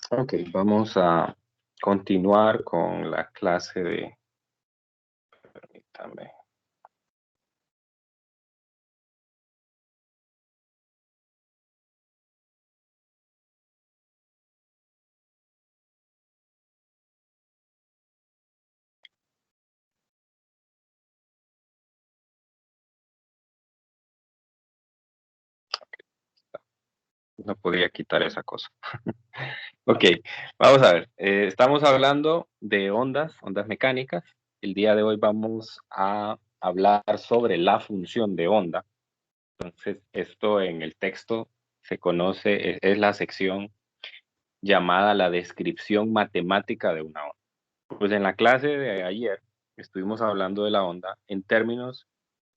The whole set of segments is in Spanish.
Ok, vamos a continuar con la clase de... Permítame. No podría quitar esa cosa. Ok, vamos a ver. Estamos hablando de ondas mecánicas. El día de hoy vamos a hablar sobre la función de onda. Entonces, esto en el texto se conoce, es la sección llamada la descripción matemática de una onda. Pues en la clase de ayer estuvimos hablando de la onda en términos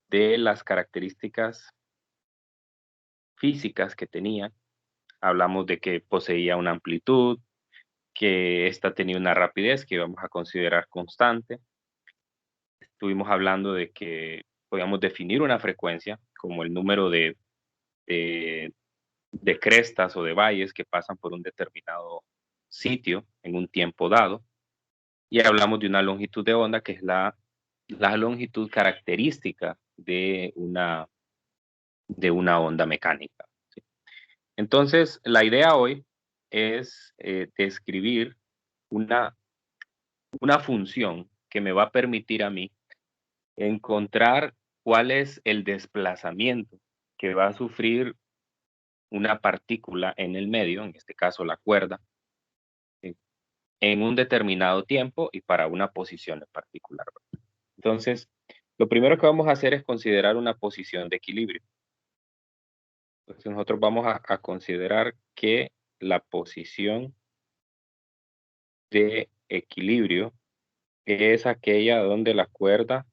de las características físicas que tenía. Hablamos de que poseía una amplitud, que ésta tenía una rapidez que íbamos a considerar constante. Estuvimos hablando de que podíamos definir una frecuencia como el número de, de crestas o de valles que pasan por un determinado sitio en un tiempo dado. Y hablamos de una longitud de onda que es la longitud característica de una onda mecánica. ¿Sí? Entonces, la idea hoy es describir una, una función que me va a permitir a mí encontrar cuál es el desplazamiento que va a sufrir una partícula en el medio, en este caso la cuerda, ¿sí? En un determinado tiempo y para una posición en particular. Entonces, lo primero que vamos a hacer es considerar una posición de equilibrio. Entonces, nosotros vamos a considerar que la posición de equilibrio es aquella donde la cuerda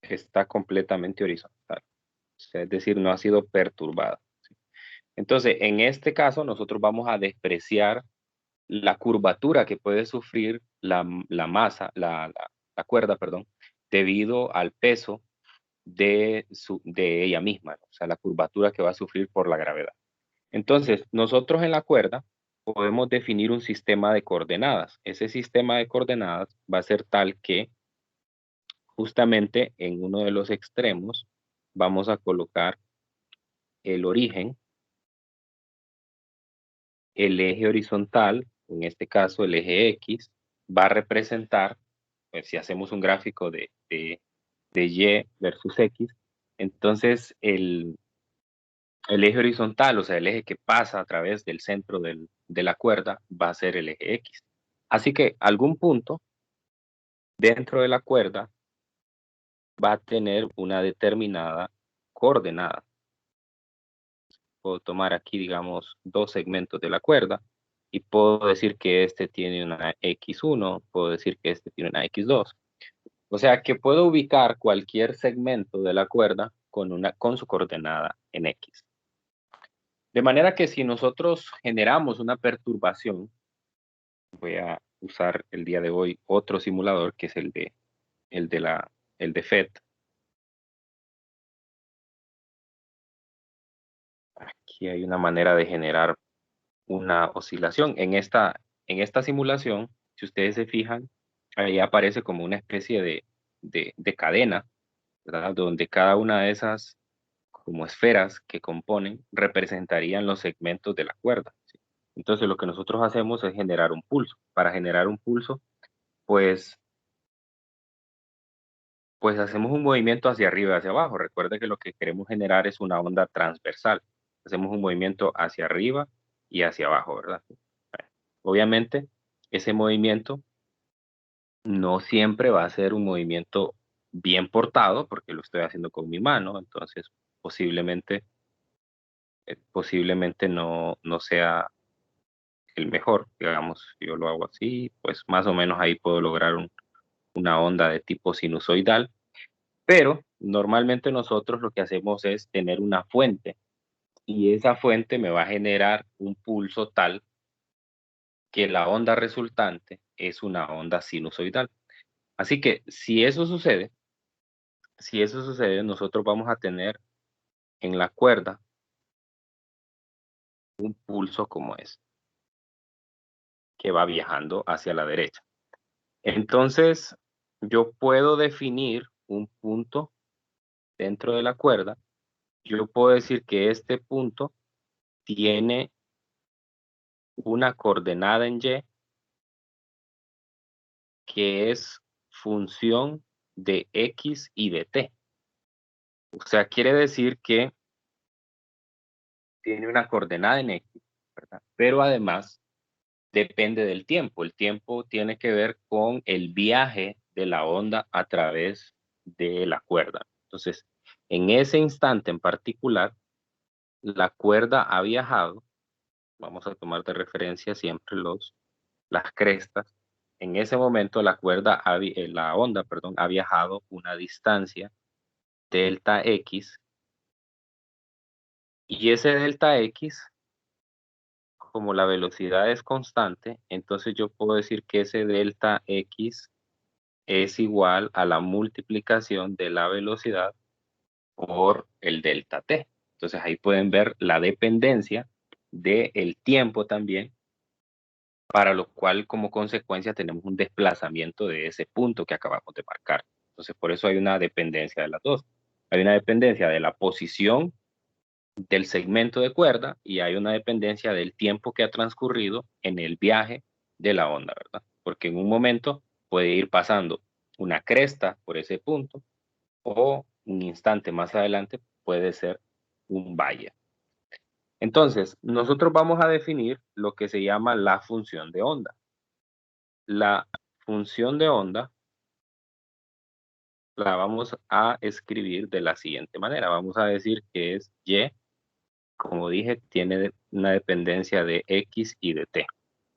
está completamente horizontal, o sea, es decir, no ha sido perturbada. ¿Sí? Entonces, en este caso, nosotros vamos a despreciar la curvatura que puede sufrir la masa, la cuerda, perdón, debido al peso de ella misma, ¿no? O sea, la curvatura que va a sufrir por la gravedad. Entonces, nosotros en la cuerda podemos definir un sistema de coordenadas. Ese sistema de coordenadas va a ser tal que justamente en uno de los extremos vamos a colocar el origen, el eje horizontal, en este caso el eje X, va a representar, pues si hacemos un gráfico de Y versus X, entonces el eje horizontal, o sea, el eje que pasa a través del centro de la cuerda, va a ser el eje X. Así que algún punto dentro de la cuerda va a tener una determinada coordenada. Puedo tomar aquí, digamos, dos segmentos de la cuerda y puedo decir que este tiene una X1, puedo decir que este tiene una X2. O sea que puedo ubicar cualquier segmento de la cuerda con su coordenada en X. De manera que si nosotros generamos una perturbación, voy a usar el día de hoy otro simulador que es el de el de FET. Aquí hay una manera de generar una oscilación. En esta simulación, si ustedes se fijan, ahí aparece como una especie de cadena, ¿verdad? Donde cada una de esas como esferas que componen representarían los segmentos de la cuerda. ¿Sí? Entonces lo que nosotros hacemos es generar un pulso. Para generar un pulso, pues, pues hacemos un movimiento hacia arriba y hacia abajo. Recuerde que lo que queremos generar es una onda transversal. Hacemos un movimiento hacia arriba y hacia abajo, ¿verdad? Obviamente, ese movimiento no siempre va a ser un movimiento bien portado, porque lo estoy haciendo con mi mano, entonces posiblemente, posiblemente no sea el mejor. Digamos, si yo lo hago así, pues más o menos ahí puedo lograr una onda de tipo sinusoidal, pero normalmente nosotros lo que hacemos es tener una fuente y esa fuente me va a generar un pulso tal que la onda resultante es una onda sinusoidal. Así que si eso sucede, nosotros vamos a tener en la cuerda un pulso como este. que va viajando hacia la derecha. Entonces, yo puedo definir un punto dentro de la cuerda. Yo puedo decir que este punto tiene una coordenada en Y que es función de X y de T. O sea, quiere decir que tiene una coordenada en X, ¿verdad? Pero además depende del tiempo. El tiempo tiene que ver con el viaje de la onda a través de la cuerda. Entonces, en ese instante en particular, la cuerda ha viajado, vamos a tomar de referencia siempre las crestas. En ese momento la onda, perdón, ha viajado una distancia delta X, y ese delta X, como la velocidad es constante, entonces yo puedo decir que ese delta X es igual a la multiplicación de la velocidad por el delta t. Entonces ahí pueden ver la dependencia del tiempo también, para lo cual como consecuencia tenemos un desplazamiento de ese punto que acabamos de marcar. Entonces por eso hay una dependencia de las dos. Hay una dependencia de la posición del segmento de cuerda y hay una dependencia del tiempo que ha transcurrido en el viaje de la onda, ¿verdad? Porque en un momento puede ir pasando una cresta por ese punto, o un instante más adelante puede ser un valle. Entonces, nosotros vamos a definir lo que se llama la función de onda. La función de onda la vamos a escribir de la siguiente manera. Vamos a decir que es Y, como dije, tiene una dependencia de X y de T.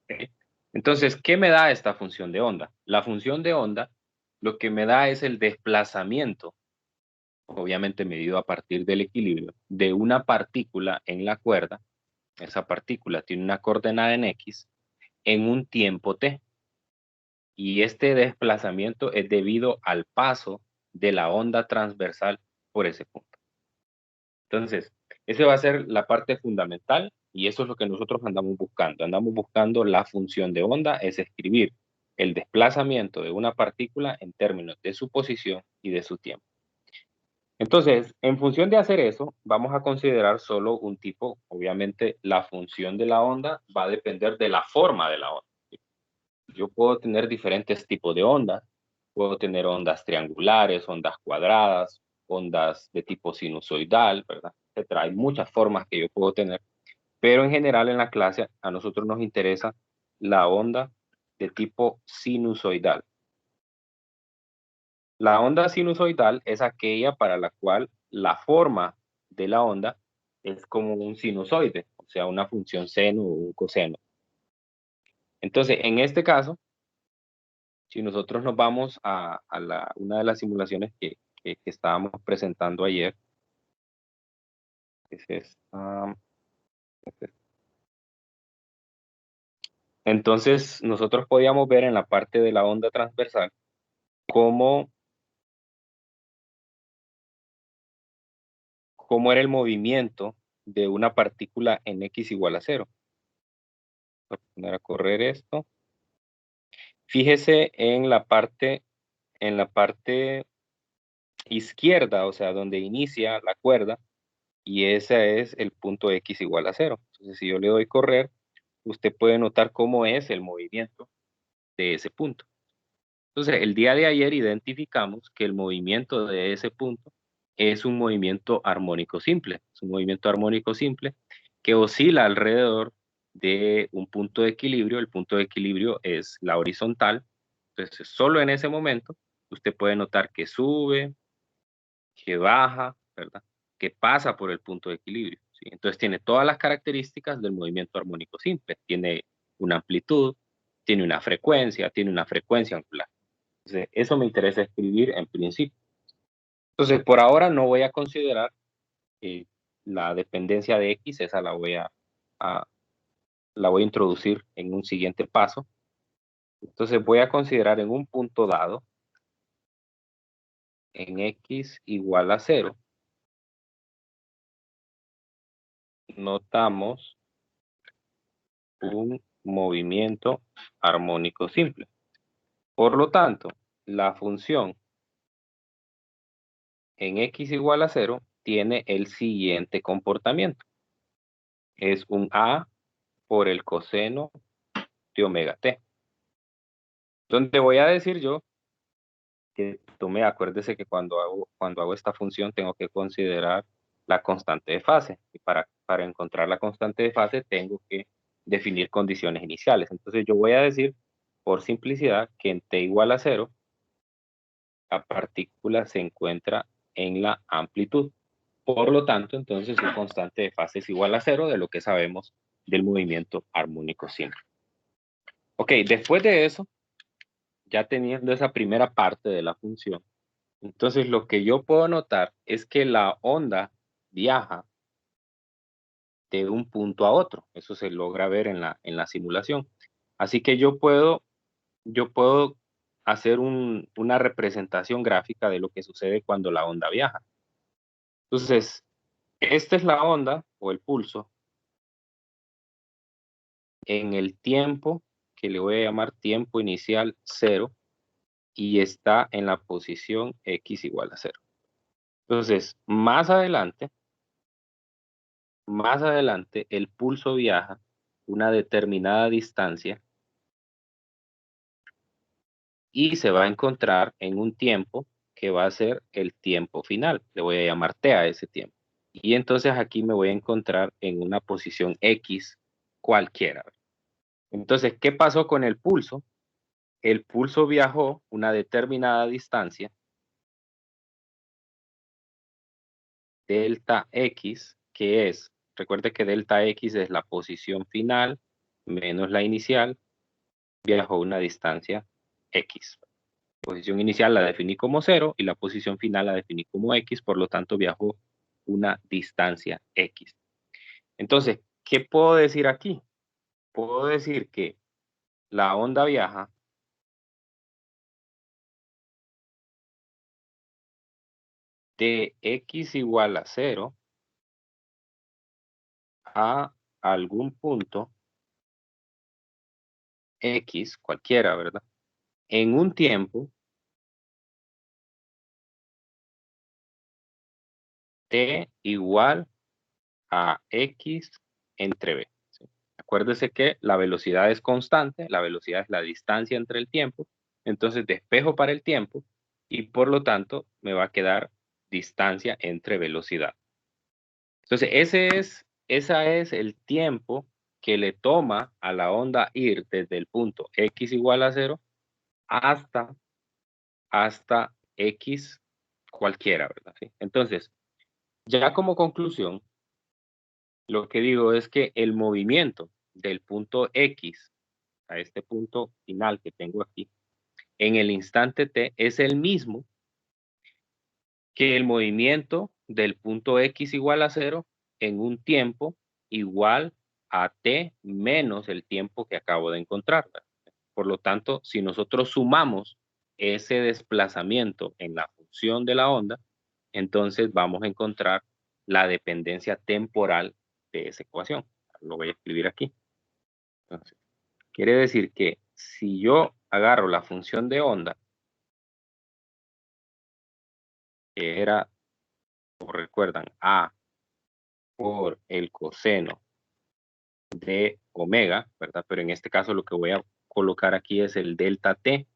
¿Okay? Entonces, ¿qué me da esta función de onda? La función de onda lo que me da es el desplazamiento, obviamente medido a partir del equilibrio, de una partícula en la cuerda. Esa partícula tiene una coordenada en X en un tiempo T. Y este desplazamiento es debido al paso de la onda transversal por ese punto. Entonces, esa va a ser la parte fundamental y eso es lo que nosotros andamos buscando. Andamos buscando la función de onda, es escribir el desplazamiento de una partícula en términos de su posición y de su tiempo. Entonces, en función de hacer eso, vamos a considerar solo un tipo. Obviamente, la función de la onda va a depender de la forma de la onda. Yo puedo tener diferentes tipos de ondas. Puedo tener ondas triangulares, ondas cuadradas, ondas de tipo sinusoidal, ¿verdad? Etcétera. Hay muchas formas que yo puedo tener, pero en general en la clase a nosotros nos interesa la onda de tipo sinusoidal. La onda sinusoidal es aquella para la cual la forma de la onda es como un sinusoide, o sea, una función seno o un coseno. Entonces, en este caso, si nosotros nos vamos a una de las simulaciones que estábamos presentando ayer, es esta, entonces nosotros podíamos ver en la parte de la onda transversal cómo era el movimiento de una partícula en X igual a 0. Voy a poner a correr esto. Fíjese en la parte izquierda, o sea, donde inicia la cuerda, y ese es el punto X igual a 0. Entonces, si yo le doy correr, usted puede notar cómo es el movimiento de ese punto. Entonces, el día de ayer identificamos que el movimiento de ese punto es un movimiento armónico simple. Es un movimiento armónico simple que oscila alrededor de un punto de equilibrio. El punto de equilibrio es la horizontal. Entonces, solo en ese momento usted puede notar que sube, que baja, ¿verdad? Que pasa por el punto de equilibrio, ¿sí? Entonces tiene todas las características del movimiento armónico simple. Tiene una amplitud, tiene una frecuencia angular. Entonces, eso me interesa escribir en principio. Entonces, por ahora no voy a considerar eh, la dependencia de X, esa a- la voy a introducir en un siguiente paso. Entonces voy a considerar en un punto dado, en X igual a 0, notamos un movimiento armónico simple. Por lo tanto, la función en x igual a 0 tiene el siguiente comportamiento. Es un a por el coseno de omega t. Donde voy a decir yo que acuérdese que cuando hago esta función tengo que considerar la constante de fase. Y para encontrar la constante de fase tengo que definir condiciones iniciales. Entonces yo voy a decir, por simplicidad, que en t igual a 0, la partícula se encuentra en la amplitud. Por lo tanto, entonces su constante de fase es igual a 0 de lo que sabemos del movimiento armónico simple. Ok, después de eso, ya teniendo esa primera parte de la función, entonces lo que yo puedo notar es que la onda viaja de un punto a otro. Eso se logra ver en la simulación. Así que yo puedo hacer una representación gráfica de lo que sucede cuando la onda viaja. Entonces, esta es la onda o el pulso en el tiempo que le voy a llamar tiempo inicial 0 y está en la posición x igual a 0. Entonces, más adelante, el pulso viaja una determinada distancia y se va a encontrar en un tiempo que va a ser el tiempo final. Le voy a llamar t a ese tiempo. Y entonces aquí me voy a encontrar en una posición x cualquiera. Entonces, ¿qué pasó con el pulso? El pulso viajó una determinada distancia, delta x, que es, recuerde que delta x es la posición final menos la inicial, viajó una distancia x. La posición inicial la definí como 0 y la posición final la definí como x, por lo tanto viajó una distancia x. Entonces, ¿qué puedo decir aquí? Puedo decir que la onda viaja de x igual a 0 a algún punto x, cualquiera, ¿verdad? En un tiempo t igual a x entre b. ¿Sí? Acuérdese que la velocidad es constante, la velocidad es la distancia entre el tiempo, entonces despejo para el tiempo y por lo tanto me va a quedar distancia entre velocidad. Entonces ese es el tiempo que le toma a la onda ir desde el punto x igual a 0 hasta x cualquiera, ¿verdad? ¿Sí? Entonces, ya como conclusión, lo que digo es que el movimiento del punto X a este punto final que tengo aquí, en el instante t, es el mismo que el movimiento del punto X igual a 0 en un tiempo igual a t menos el tiempo que acabo de encontrar. Por lo tanto, si nosotros sumamos ese desplazamiento en la función de la onda, entonces vamos a encontrar la dependencia temporal de esa ecuación. Lo voy a escribir aquí. Entonces, quiere decir que si yo agarro la función de onda, que era, como recuerdan, a por el coseno de omega, ¿verdad? Pero en este caso lo que voy a colocar aquí es el delta t,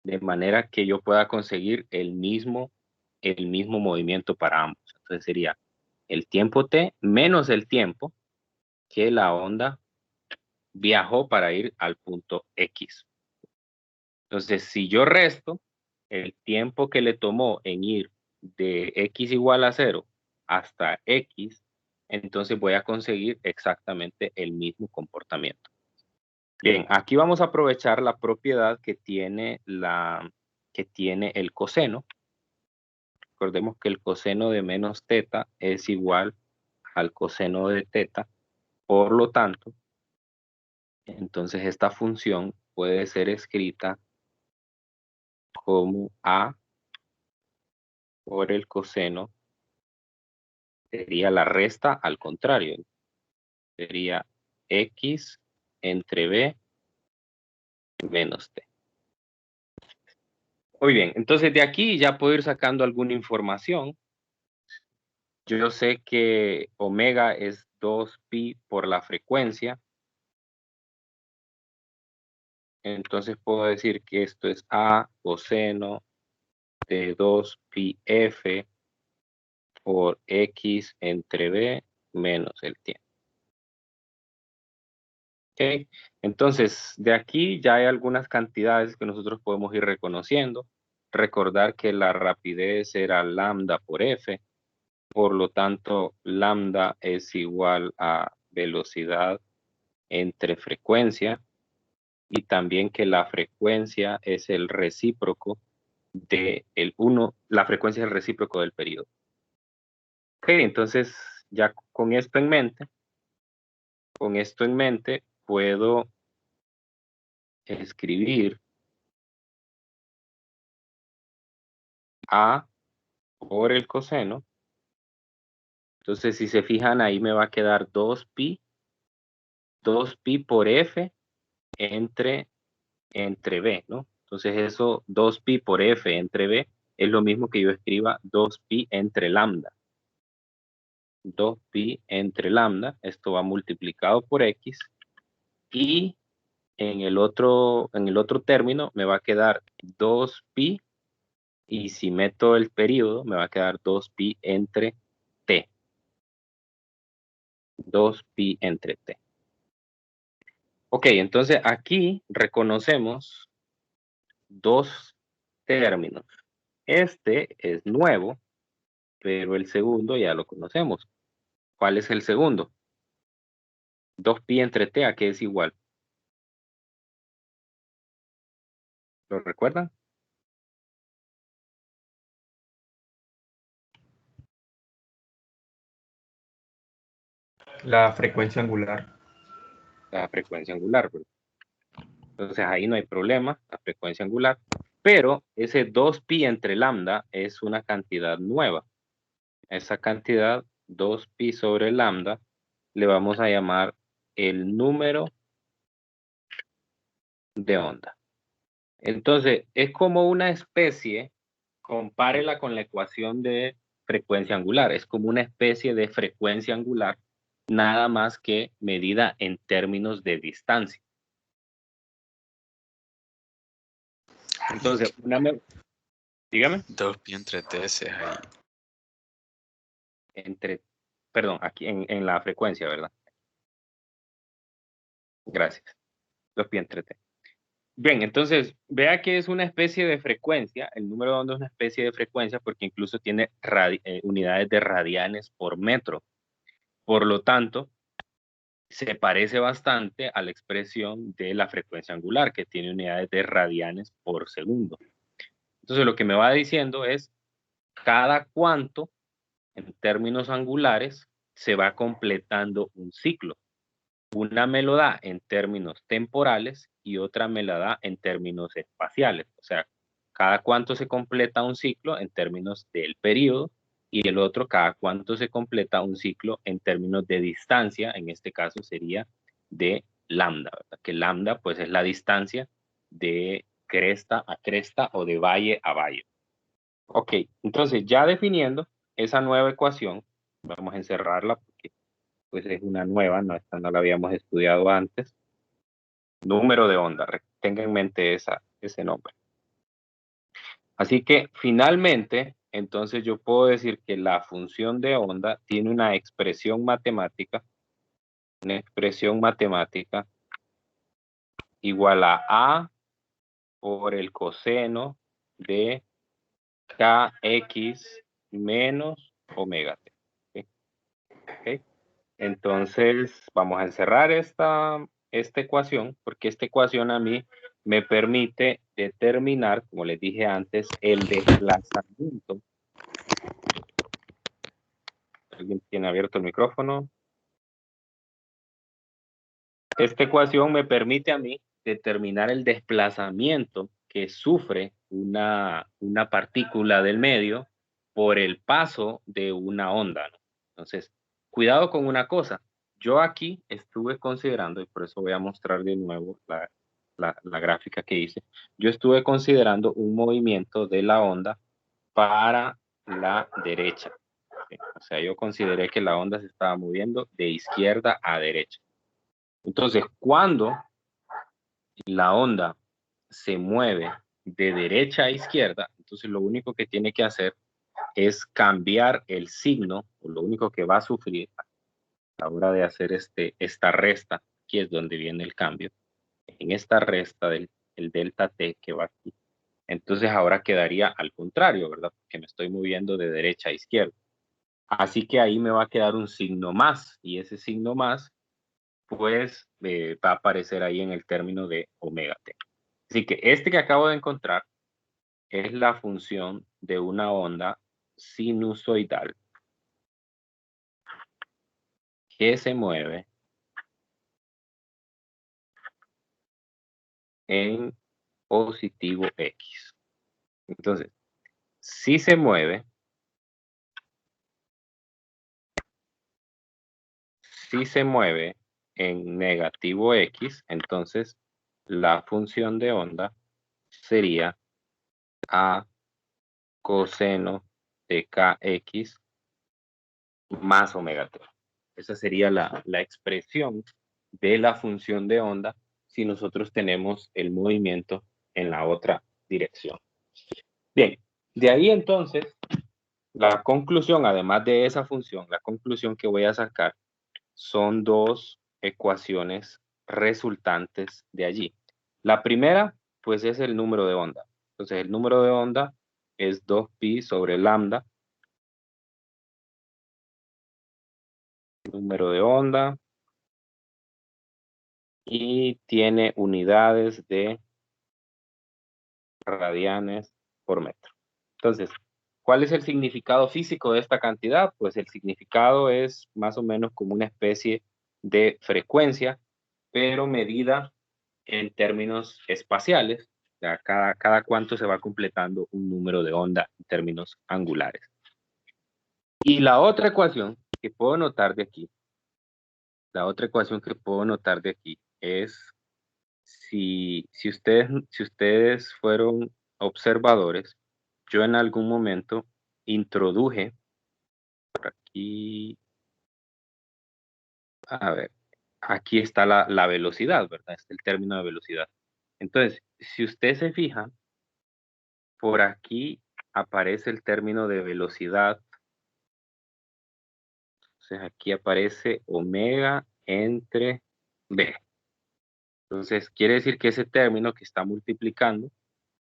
de manera que yo pueda conseguir el mismo movimiento para ambos. Entonces sería el tiempo t menos el tiempo que la onda viajó para ir al punto X. Entonces, si yo resto el tiempo que le tomó en ir de X igual a 0 hasta X, entonces voy a conseguir exactamente el mismo comportamiento. Bien, aquí vamos a aprovechar la propiedad que tiene el coseno. Recordemos que el coseno de menos teta es igual al coseno de teta. Por lo tanto, entonces esta función puede ser escrita como a por el coseno, sería la resta al contrario, sería x entre B menos T. Muy bien, entonces de aquí ya puedo ir sacando alguna información. Yo sé que omega es 2pi por la frecuencia. Entonces puedo decir que esto es A coseno de 2pi f por x entre B menos el tiempo. ¿Ok? Entonces, de aquí ya hay algunas cantidades que nosotros podemos ir reconociendo. Recordar que la rapidez era lambda por f, por lo tanto, lambda es igual a velocidad entre frecuencia, y también que la frecuencia es el recíproco de el 1, la frecuencia es el recíproco del periodo. Ok, entonces ya con esto en mente, puedo escribir A por el coseno. Entonces, si se fijan, ahí me va a quedar 2pi por f entre B, ¿no? Entonces, eso 2pi por f entre B es lo mismo que yo escriba 2pi entre lambda. 2pi entre lambda, esto va multiplicado por x, y en el otro término me va a quedar 2pi, y si meto el periodo me va a quedar 2pi entre t. 2pi entre t. Ok, entonces aquí reconocemos dos términos. Este es nuevo, pero el segundo ya lo conocemos. ¿Cuál es el segundo? 2pi entre t, ¿a qué es igual? ¿Lo recuerdan? La frecuencia angular. La frecuencia angular, ¿verdad? Entonces ahí no hay problema, la frecuencia angular. Pero ese 2pi entre lambda es una cantidad nueva. Esa cantidad, 2pi sobre lambda, le vamos a llamar el número de onda. Entonces, es como una especie, compárela con la ecuación de frecuencia angular, es como una especie de frecuencia angular, nada más que medida en términos de distancia. Entonces, dígame. 2pi entre t es ahí. Perdón, aquí en la frecuencia, ¿verdad? Gracias. 2pi entre t. Bien, entonces, vea que es una especie de frecuencia, el número de onda es una especie de frecuencia porque incluso tiene unidades de radianes por metro. Por lo tanto, se parece bastante a la expresión de la frecuencia angular, que tiene unidades de radianes por segundo. Entonces, lo que me va diciendo es cada cuánto, en términos angulares, se va completando un ciclo. Una me lo da en términos temporales y otra me la da en términos espaciales. O sea, cada cuánto se completa un ciclo en términos del periodo, y el otro cada cuánto se completa un ciclo en términos de distancia, en este caso sería de lambda, ¿verdad? Que lambda pues es la distancia de cresta a cresta o de valle a valle. Ok, entonces ya definiendo esa nueva ecuación, vamos a encerrarla porque pues es una nueva, no, esta no la habíamos estudiado antes. Número de onda, tenga en mente ese nombre. Así que finalmente, entonces yo puedo decir que la función de onda tiene una expresión matemática igual a por el coseno de kx menos omega t. ¿Okay? ¿Okay? Entonces, vamos a encerrar esta ecuación, porque esta ecuación a mí me permite determinar, como les dije antes, el desplazamiento. ¿Alguien tiene abierto el micrófono? Esta ecuación me permite a mí determinar el desplazamiento que sufre una partícula del medio por el paso de una onda, ¿no? Entonces, cuidado con una cosa. yo aquí estuve considerando, y por eso voy a mostrar de nuevo la gráfica que hice, yo estuve considerando un movimiento de la onda para la derecha. O sea, yo consideré que la onda se estaba moviendo de izquierda a derecha. Entonces, cuando la onda se mueve de derecha a izquierda, entonces lo único que tiene que hacer es cambiar el signo, o lo único que va a sufrir a la hora de hacer esta resta, aquí es donde viene el cambio, en esta resta del el delta T que va aquí. Entonces ahora quedaría al contrario, ¿verdad? Porque me estoy moviendo de derecha a izquierda. Así que ahí me va a quedar un signo más, y ese signo más, pues, va a aparecer ahí en el término de omega t. Así que este que acabo de encontrar es la función de una onda sinusoidal que se mueve en positivo X. Entonces, si se mueve en negativo X, entonces la función de onda sería A coseno de kx más omega t. Esa sería la expresión de la función de onda si nosotros tenemos el movimiento en la otra dirección. Bien, de ahí entonces, la conclusión, además de esa función, la conclusión que voy a sacar son dos ecuaciones resultantes de allí. La primera, pues es el número de onda. Entonces, el número de onda es 2pi sobre lambda. Número de onda. Y tiene unidades de radianes por metro. Entonces, ¿cuál es el significado físico de esta cantidad? Pues el significado es más o menos como una especie de frecuencia, pero medida en términos espaciales. O sea, cada cuánto se va completando un número de onda en términos angulares. Y la otra ecuación que puedo notar de aquí, es si ustedes fueron observadores, yo en algún momento introduje por aquí, a ver, aquí está la velocidad, ¿verdad? Es el término de velocidad. Entonces, si usted se fija, por aquí aparece el término de velocidad. Entonces, aquí aparece omega entre b. Entonces, quiere decir que ese término que está multiplicando,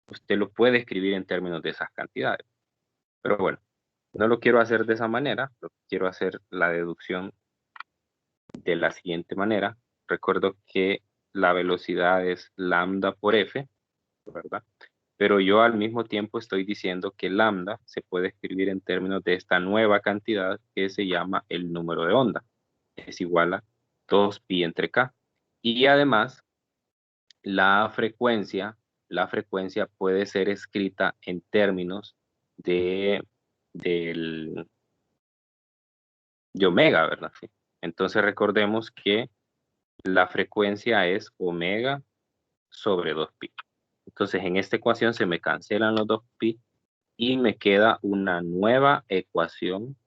usted lo puede escribir en términos de esas cantidades. Pero bueno, no lo quiero hacer de esa manera, lo quiero hacer la deducción de la siguiente manera. Recuerdo que la velocidad es lambda por f, ¿verdad? Pero yo al mismo tiempo estoy diciendo que lambda se puede escribir en términos de esta nueva cantidad que se llama el número de onda. Es igual a 2pi entre k. Y además, la frecuencia puede ser escrita en términos de omega, ¿verdad? Sí. Entonces recordemos que la frecuencia es omega sobre 2pi. Entonces en esta ecuación se me cancelan los 2pi y me queda una nueva ecuación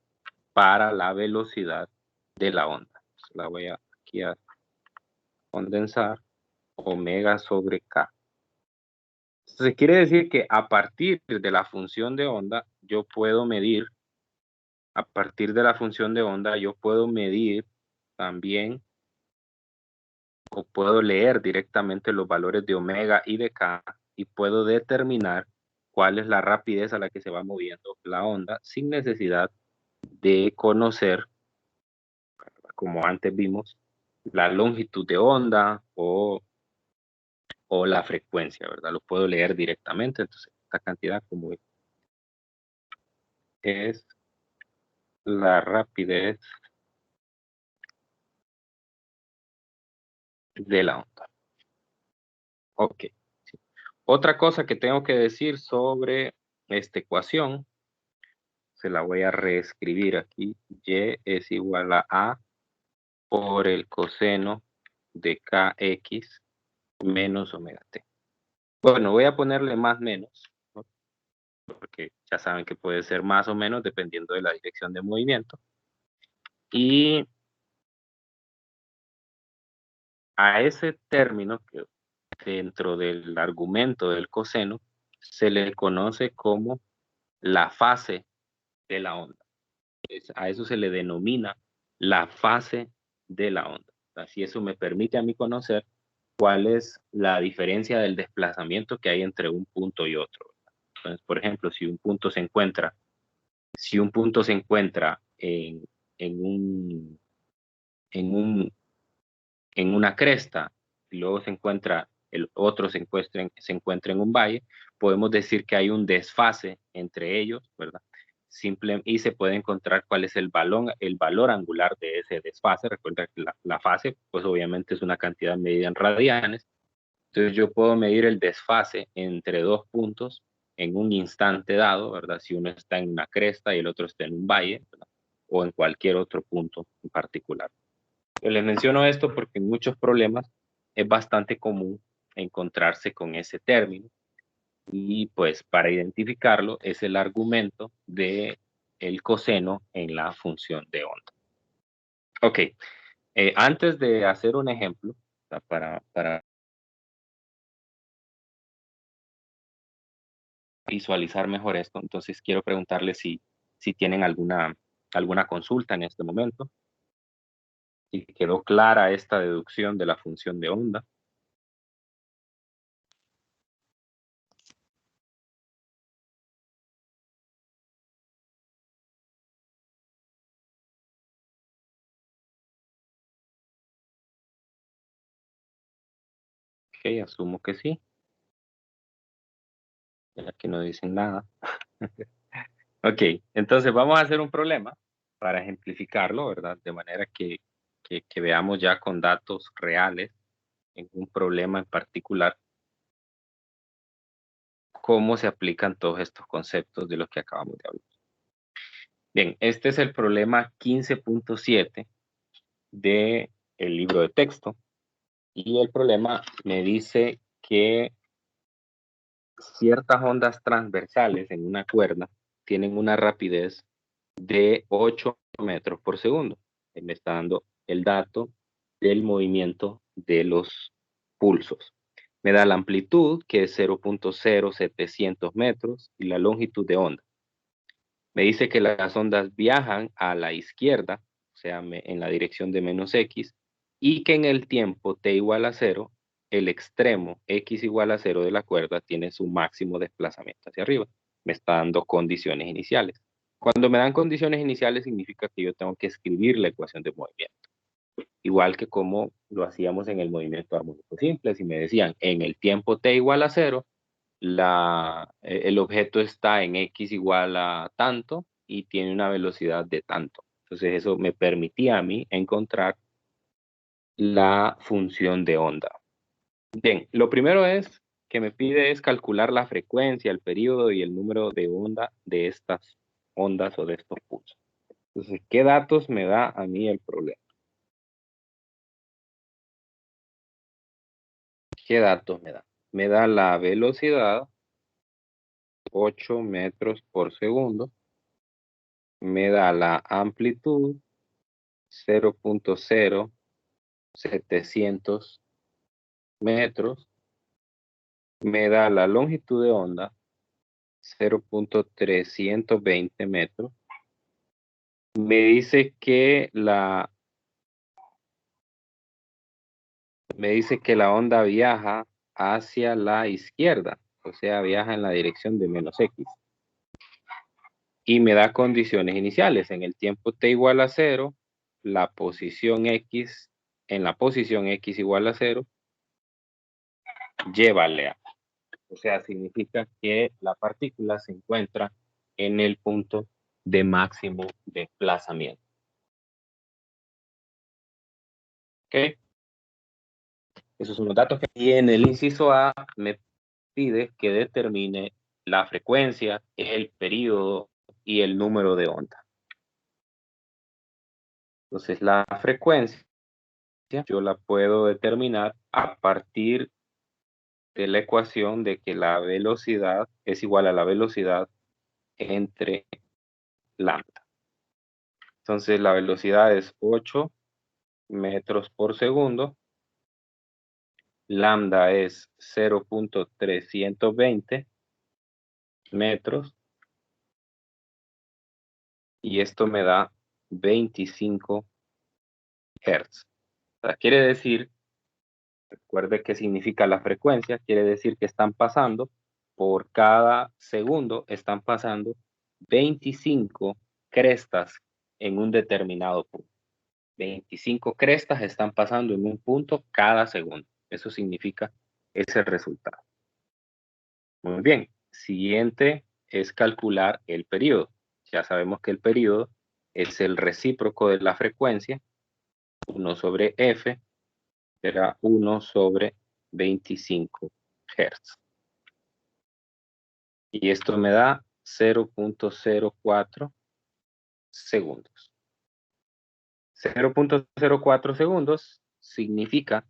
para la velocidad de la onda. La voy aquí a condensar, omega sobre k. Entonces quiere decir que a partir de la función de onda, yo puedo medir también, o puedo leer directamente los valores de omega y de k, y puedo determinar cuál es la rapidez a la que se va moviendo la onda sin necesidad de conocer, como antes vimos, la longitud de onda o la frecuencia, ¿verdad? Lo puedo leer directamente. Entonces, esta cantidad como es la rapidez de la onda. Ok. Sí. Otra cosa que tengo que decir sobre esta ecuación, se la voy a reescribir aquí. Y es igual a por el coseno de kx menos omega t. Bueno, voy a ponerle más menos, ¿no? Porque ya saben que puede ser más o menos dependiendo de la dirección de movimiento. Y a ese término que dentro del argumento del coseno se le conoce como la fase de la onda. A eso se le denomina la fase de la onda. Así eso me permite a mí conocer cuál es la diferencia del desplazamiento que hay entre un punto y otro. Entonces, por ejemplo, si un punto se encuentra en, en, un, en, un, en una cresta y luego el otro se encuentra en un valle, podemos decir que hay un desfase entre ellos, ¿verdad? Y se puede encontrar cuál es el valor angular de ese desfase. Recuerda que la fase, pues obviamente es una cantidad medida en radianes. Entonces yo puedo medir el desfase entre dos puntos en un instante dado, ¿verdad? Si uno está en una cresta y el otro está en un valle, ¿verdad? O en cualquier otro punto en particular. Yo les menciono esto porque en muchos problemas es bastante común encontrarse con ese término y pues para identificarlo es el argumento de el coseno en la función de onda. Ok, antes de hacer un ejemplo, para visualizar mejor esto, entonces quiero preguntarles si tienen alguna consulta en este momento, si quedó clara esta deducción de la función de onda. Ok, asumo que sí, ya que no dicen nada. Ok, entonces vamos a hacer un problema para ejemplificarlo, ¿verdad? De manera que veamos ya con datos reales en un problema en particular cómo se aplican todos estos conceptos de los que acabamos de hablar. Bien, este es el problema 15.7 del libro de texto y el problema me dice que ciertas ondas transversales en una cuerda tienen una rapidez de 8 metros por segundo. Me está dando el dato del movimiento de los pulsos. Me da la amplitud, que es 0.0700 metros, y la longitud de onda. Me dice que las ondas viajan a la izquierda, o sea, en la dirección de menos x, y que en el tiempo t igual a 0, el extremo x igual a 0 de la cuerda tiene su máximo desplazamiento hacia arriba. Me está dando condiciones iniciales. Cuando me dan condiciones iniciales significa que yo tengo que escribir la ecuación de movimiento. Igual que como lo hacíamos en el movimiento armónico simple, si me decían en el tiempo t igual a 0, el objeto está en x igual a tanto y tiene una velocidad de tanto. Entonces eso me permitía a mí encontrar la función de onda. Bien, lo primero que me pide es calcular la frecuencia, el periodo y el número de onda de estas ondas o de estos pulsos. Entonces, ¿qué datos me da a mí el problema? ¿Qué datos me da? Me da la velocidad, 8 metros por segundo. Me da la amplitud, 0.0700 metros. Me da la longitud de onda, 0.320 metros. Me dice que la onda viaja hacia la izquierda, o sea, viaja en la dirección de menos x. Y me da condiciones iniciales. En el tiempo t igual a 0, en la posición x igual a 0, llévale a. O sea, significa que la partícula se encuentra en el punto de máximo desplazamiento. ¿Ok? Esos son los datos y en el inciso A me pide que determine la frecuencia, el periodo y el número de onda. Entonces, la frecuencia yo la puedo determinar a partir de la ecuación de que la velocidad es igual a la velocidad entre lambda. Entonces la velocidad es 8 metros por segundo, lambda es 0.320 metros y esto me da 25 Hz. O sea, quiere decir, recuerde qué significa la frecuencia, quiere decir que están pasando, por cada segundo, están pasando 25 crestas en un determinado punto. 25 crestas están pasando en un punto cada segundo. Eso significa ese resultado. Muy bien. Siguiente es calcular el periodo. Ya sabemos que el periodo es el recíproco de la frecuencia. 1 sobre f será 1 sobre 25 Hz. Y esto me da 0.04 segundos. 0.04 segundos significa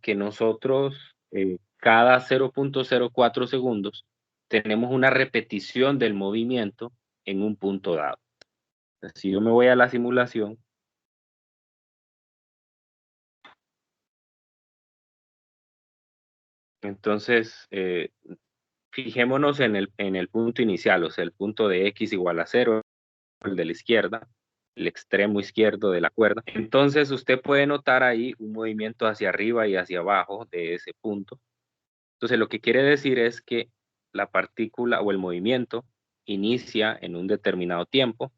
que nosotros cada 0.04 segundos tenemos una repetición del movimiento en un punto dado. Si yo me voy a la simulación, entonces fijémonos en el punto inicial, o sea, el punto de x igual a 0, el de la izquierda, el extremo izquierdo de la cuerda. Entonces usted puede notar ahí un movimiento hacia arriba y hacia abajo de ese punto. Entonces lo que quiere decir es que la partícula o el movimiento inicia en un determinado tiempo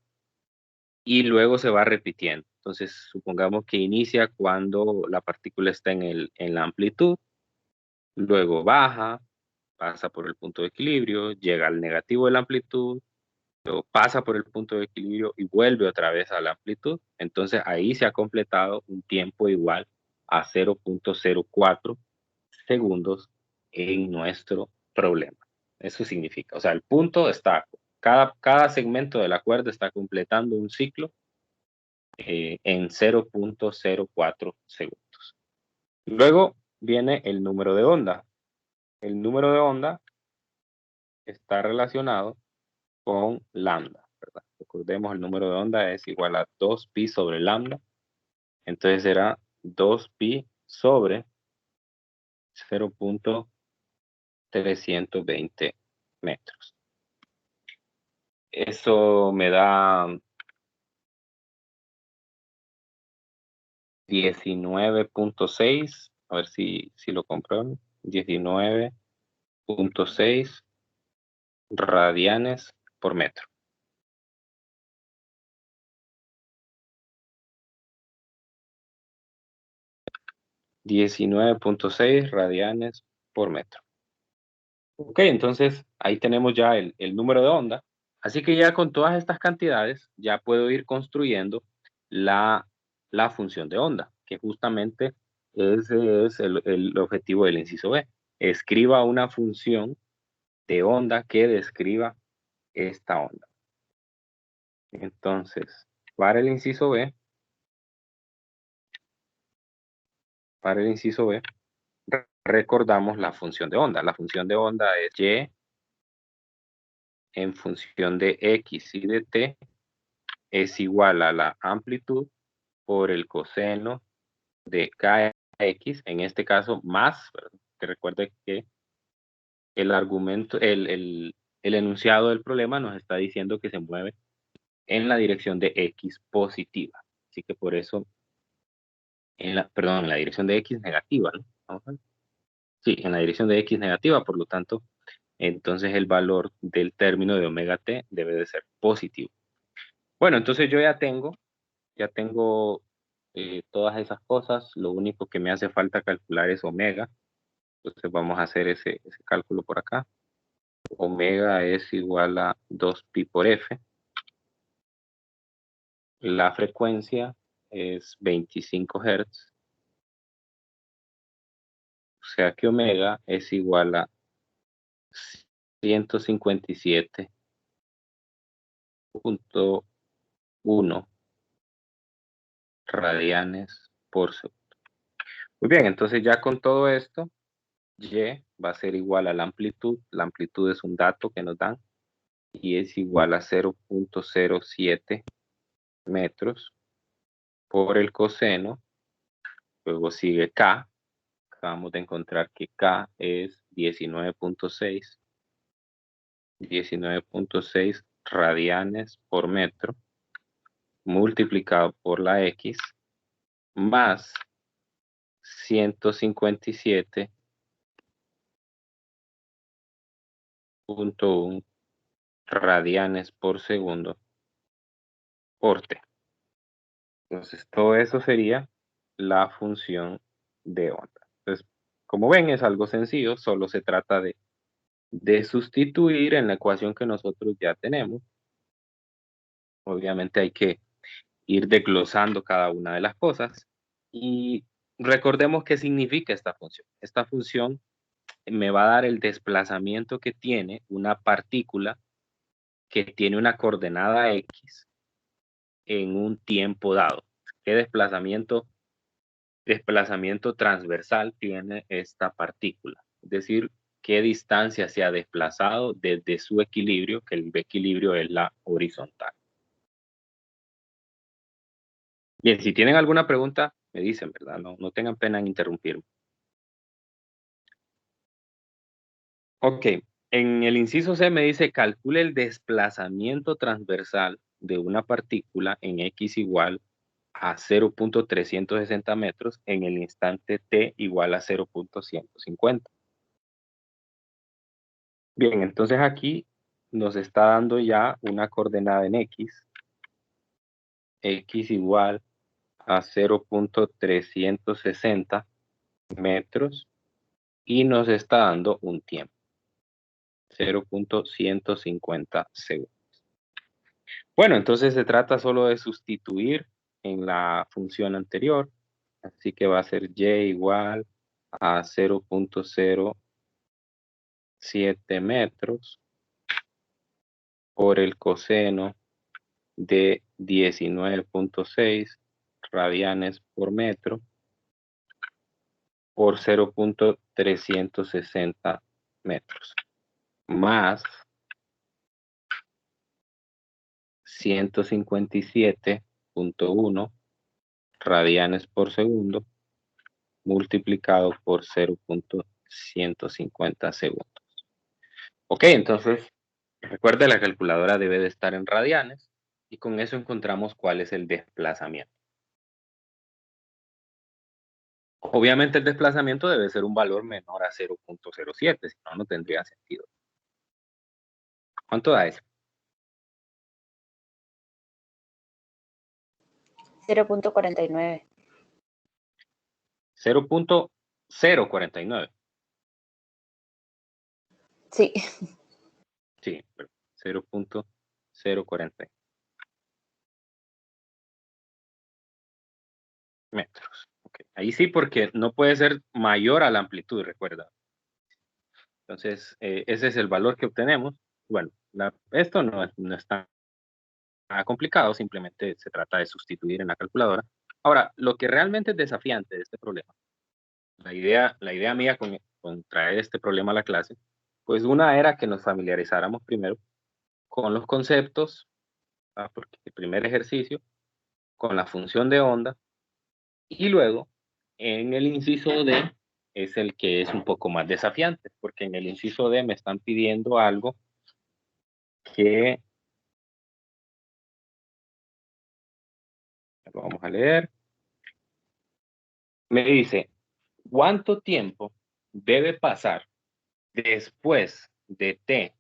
y luego se va repitiendo. Entonces supongamos que inicia cuando la partícula está en la amplitud, luego baja, pasa por el punto de equilibrio, llega al negativo de la amplitud, luego pasa por el punto de equilibrio y vuelve otra vez a la amplitud. Entonces ahí se ha completado un tiempo igual a 0.04 segundos en nuestro problema. Eso significa, o sea, el punto está, cada segmento de la cuerda está completando un ciclo en 0.04 segundos. Luego viene el número de onda. El número de onda está relacionado con lambda, ¿verdad? Recordemos, el número de onda es igual a 2pi sobre lambda. Entonces será 2pi sobre 0.320 metros. Eso me da 19.6, a ver si lo compruebo, 19.6 radianes por metro. 19.6 radianes por metro. Ok, entonces ahí tenemos ya el número de onda. Así que ya con todas estas cantidades ya puedo ir construyendo la función de onda, que justamente ese es el objetivo del inciso B. Escriba una función de onda que describa esta onda. Entonces, para el inciso B, recordamos la función de onda. La función de onda es y en función de x y de t es igual a la amplitud por el coseno de kx, en este caso más, ¿verdad? Que recuerde que el argumento, el enunciado del problema nos está diciendo que se mueve en la dirección de x positiva. Así que por eso, en la dirección de x negativa, ¿no? Vamos a ver. Sí, en la dirección de x negativa, por lo tanto, entonces el valor del término de omega t debe de ser positivo. Bueno, entonces yo ya tengo todas esas cosas. Lo único que me hace falta calcular es omega. Entonces vamos a hacer ese cálculo por acá. Omega es igual a 2pi por f. La frecuencia es 25 Hz. O sea que omega es igual a 157.1 radianes por segundo. Muy bien, entonces ya con todo esto, y va a ser igual a la amplitud. La amplitud es un dato que nos dan y es igual a 0.07 metros por el coseno. Luego sigue K. Acabamos de encontrar que K es 19.6 radianes por metro multiplicado por la X más 157.1 radianes por segundo por T. Entonces, todo eso sería la función de onda. Entonces, como ven, es algo sencillo, solo se trata de sustituir en la ecuación que nosotros ya tenemos. Obviamente hay que ir desglosando cada una de las cosas y recordemos qué significa esta función. Esta función me va a dar el desplazamiento que tiene una partícula que tiene una coordenada X en un tiempo dado. ¿Qué desplazamiento transversal tiene esta partícula? Es decir, qué distancia se ha desplazado desde su equilibrio, que el equilibrio es la horizontal. Bien, si tienen alguna pregunta, me dicen, ¿verdad? No tengan pena en interrumpirme. Ok, en el inciso C me dice, calcule el desplazamiento transversal de una partícula en X igual a 0.360 metros en el instante T igual a 0.150. Bien, entonces aquí nos está dando ya una coordenada en X igual a 0.360 metros y nos está dando un tiempo, 0.150 segundos. Bueno, entonces se trata solo de sustituir en la función anterior, así que va a ser y igual a 0.07 metros por el coseno de 19.6 radianes por metro por 0.360 metros, más 157.1 radianes por segundo multiplicado por 0.150 segundos. Ok, entonces recuerde, la calculadora debe de estar en radianes y con eso encontramos cuál es el desplazamiento. Obviamente el desplazamiento debe ser un valor menor a 0.07, si no, no tendría sentido. ¿Cuánto da eso? 0.49. 0.049. Sí. Sí, 0.040 metros. Okay. Ahí sí, porque no puede ser mayor a la amplitud, recuerda. Entonces, ese es el valor que obtenemos. Bueno, esto no es tan complicado, simplemente se trata de sustituir en la calculadora. Ahora, lo que realmente es desafiante de este problema, la idea mía con traer este problema a la clase, pues una era que nos familiarizáramos primero con los conceptos, porque el primer ejercicio, con la función de onda, y luego en el inciso D es el que es un poco más desafiante, porque en el inciso D me están pidiendo algo que lo vamos a leer. Me dice, ¿cuánto tiempo debe pasar después de T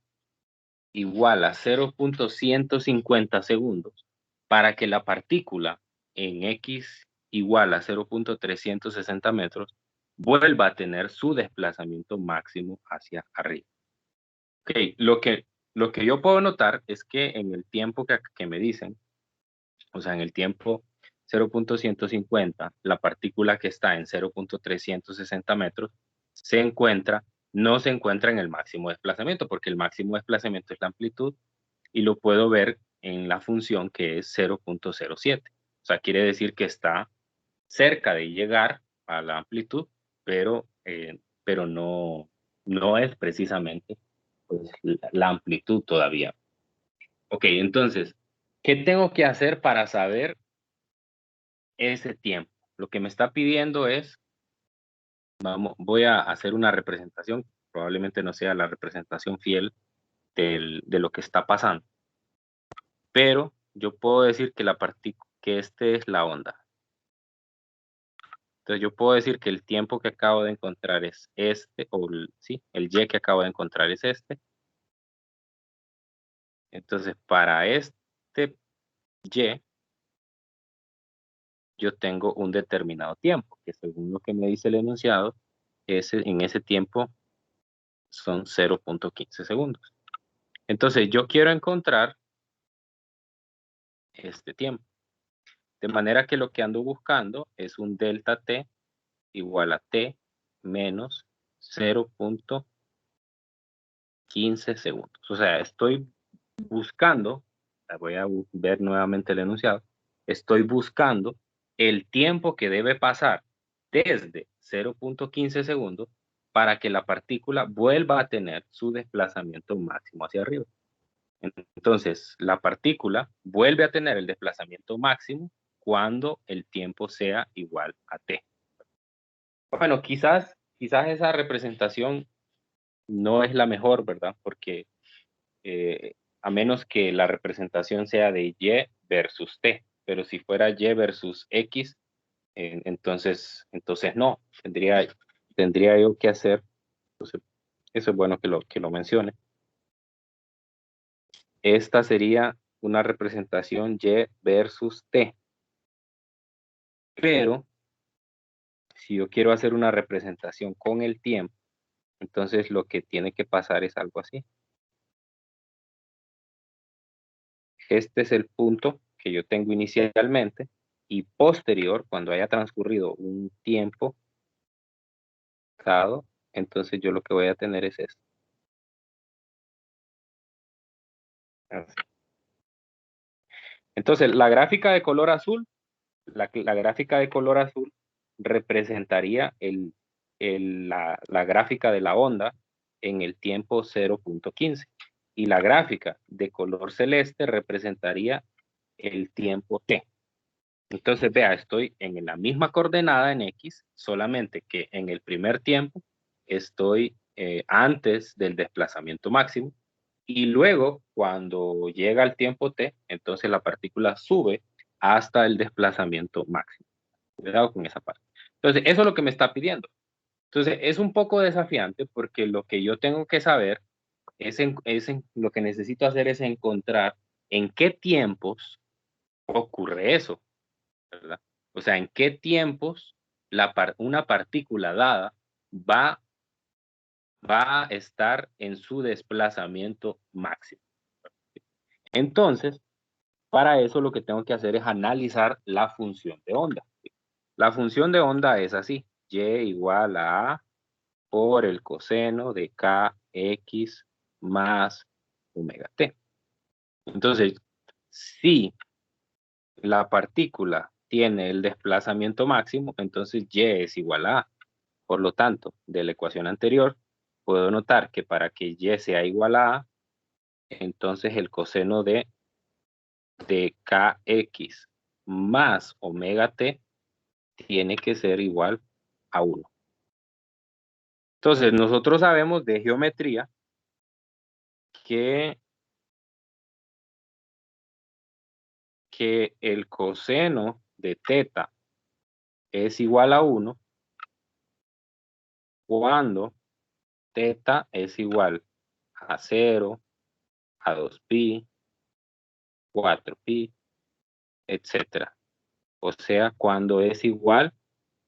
igual a 0.150 segundos para que la partícula en X igual a 0.360 metros vuelva a tener su desplazamiento máximo hacia arriba? Ok, lo que yo puedo notar es que en el tiempo que me dicen, o sea, en el tiempo 0.150, la partícula que está en 0.360 metros no se encuentra en el máximo desplazamiento, porque el máximo desplazamiento es la amplitud y lo puedo ver en la función que es 0.07. O sea, quiere decir que está cerca de llegar a la amplitud, pero no es precisamente pues, la amplitud todavía. Ok, entonces, ¿qué tengo que hacer para saber ese tiempo? Lo que me está pidiendo es, voy a hacer una representación, probablemente no sea la representación fiel de lo que está pasando, pero yo puedo decir que que este es la onda. Entonces yo puedo decir que el tiempo que acabo de encontrar es este, sí, el y que acabo de encontrar es este. Entonces para este y, yo tengo un determinado tiempo, que según lo que me dice el enunciado, en ese tiempo son 0.15 segundos. Entonces yo quiero encontrar este tiempo. De manera que lo que ando buscando es un delta t igual a t menos 0.15 segundos. O sea, estoy buscando, voy a ver nuevamente el enunciado, estoy buscando el tiempo que debe pasar desde 0.15 segundos para que la partícula vuelva a tener su desplazamiento máximo hacia arriba. Entonces, la partícula vuelve a tener el desplazamiento máximo cuando el tiempo sea igual a t. Bueno, quizás esa representación no es la mejor, ¿verdad? Porque a menos que la representación sea de y versus t, pero si fuera y versus x, entonces no, tendría yo que hacer, entonces, eso es bueno que lo mencione. Esta sería una representación y versus t, pero si yo quiero hacer una representación con el tiempo, entonces lo que tiene que pasar es algo así. Este es el punto que yo tengo inicialmente y posterior, cuando haya transcurrido un tiempo dado, entonces yo lo que voy a tener es esto. Así. Entonces, la gráfica de color azul, la gráfica de color azul representaría la gráfica de la onda en el tiempo 0.15 y la gráfica de color celeste representaría el tiempo t. Entonces, vea, estoy en la misma coordenada en X, solamente que en el primer tiempo estoy antes del desplazamiento máximo y luego cuando llega el tiempo t, entonces la partícula sube hasta el desplazamiento máximo. Cuidado con esa parte. Entonces, eso es lo que me está pidiendo. Entonces, es un poco desafiante porque lo que yo tengo que saber lo que necesito hacer es encontrar en qué tiempos ocurre eso, ¿verdad? O sea, en qué tiempos una partícula dada va a estar en su desplazamiento máximo. Entonces, para eso lo que tengo que hacer es analizar la función de onda. La función de onda es así, y igual a por el coseno de kx más omega t. Entonces, si la partícula tiene el desplazamiento máximo, entonces y es igual a A. Por lo tanto, de la ecuación anterior, puedo notar que para que y sea igual a A, entonces el coseno de kx más omega t tiene que ser igual a 1. Entonces, nosotros sabemos de geometría que el coseno de teta es igual a 1 cuando teta es igual a 0, a 2pi, 4pi, etcétera. O sea, cuando es igual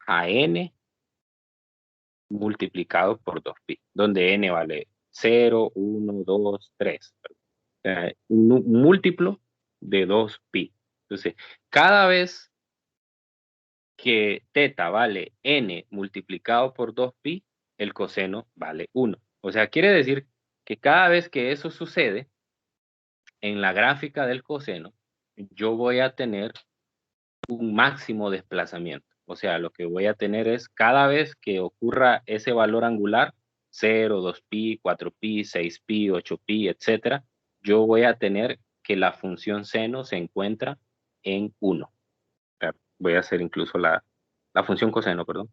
a n multiplicado por 2pi, donde n vale 0, 1, 2, 3. O sea, un múltiplo de 2pi. Entonces, cada vez que teta vale n multiplicado por 2pi, el coseno vale 1. O sea, quiere decir que cada vez que eso sucede, en la gráfica del coseno, yo voy a tener un máximo desplazamiento. O sea, lo que voy a tener es cada vez que ocurra ese valor angular, 0, 2pi, 4pi, 6pi, 8pi, etcétera, yo voy a tener que la función seno se encuentra en 1. Voy a hacer incluso la función coseno, perdón.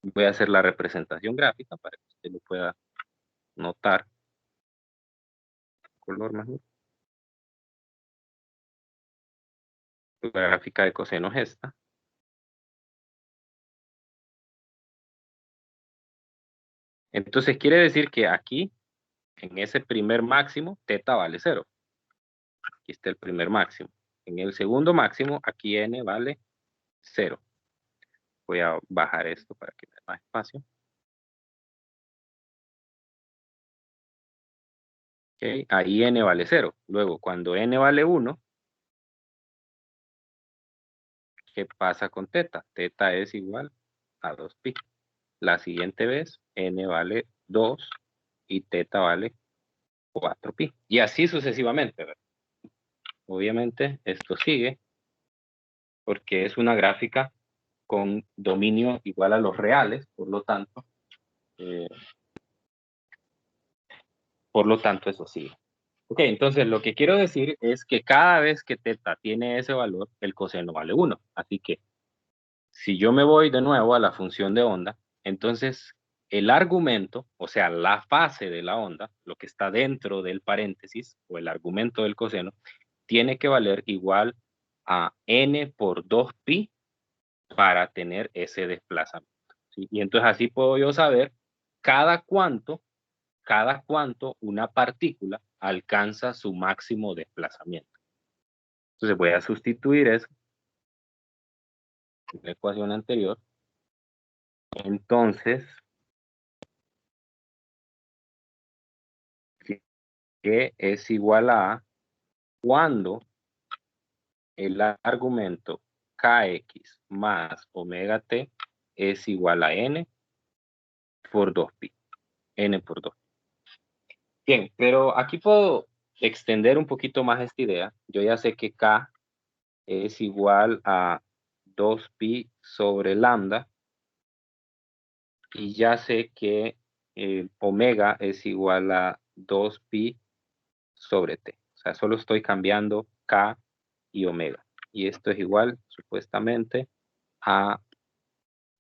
Voy a hacer la representación gráfica para que usted lo pueda notar. Color mejor. La gráfica de coseno es esta. Entonces quiere decir que aquí, en ese primer máximo, teta vale 0. Aquí está el primer máximo. En el segundo máximo, aquí n vale 0. Voy a bajar esto para que me dé más espacio. Okay. Ahí n vale 0. Luego, cuando n vale 1, ¿qué pasa con teta? Teta es igual a 2pi. La siguiente vez, n vale 2 y teta vale 4pi. Y así sucesivamente, ¿verdad? Obviamente, esto sigue porque es una gráfica con dominio igual a los reales, por lo tanto, eso sigue. Ok, entonces lo que quiero decir es que cada vez que teta tiene ese valor, el coseno vale 1. Así que si yo me voy de nuevo a la función de onda, entonces el argumento, o sea, la fase de la onda, lo que está dentro del paréntesis, o el argumento del coseno, tiene que valer igual a n por 2pi para tener ese desplazamiento. ¿Sí? Y entonces así puedo yo saber cada cuánto una partícula alcanza su máximo desplazamiento. Entonces voy a sustituir eso en la ecuación anterior. Entonces, que es igual a cuando el argumento kx más omega t es igual a n por 2pi. N por 2. Bien, pero aquí puedo extender un poquito más esta idea. Yo ya sé que k es igual a 2pi sobre lambda y ya sé que omega es igual a 2pi sobre t. O sea, solo estoy cambiando k y omega. Y esto es igual, supuestamente, a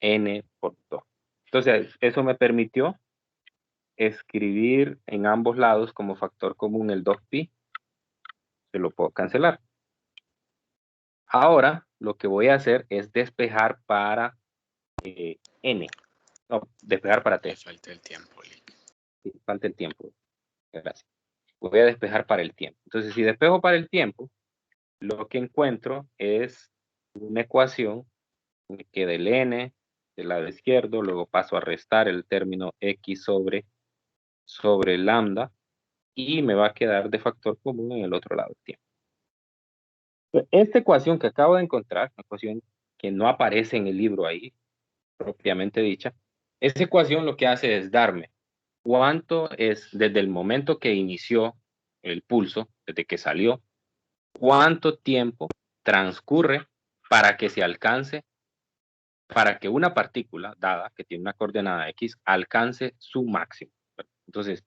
n por 2. Entonces, eso me permitió escribir en ambos lados como factor común el 2pi. Se lo puedo cancelar. Ahora, lo que voy a hacer es despejar para n. No, despejar para t. Falta el tiempo, Lick. Sí, falta el tiempo. Gracias. Voy a despejar para el tiempo. Entonces, si despejo para el tiempo, lo que encuentro es una ecuación que del n del lado izquierdo, luego paso a restar el término x sobre lambda y me va a quedar de factor común en el otro lado del tiempo. Esta ecuación que acabo de encontrar, una ecuación que no aparece en el libro ahí, propiamente dicha, esa ecuación lo que hace es darme cuánto es desde el momento que inició el pulso, desde que salió, cuánto tiempo transcurre para que se alcance, para que una partícula dada, que tiene una coordenada x, alcance su máximo. Entonces,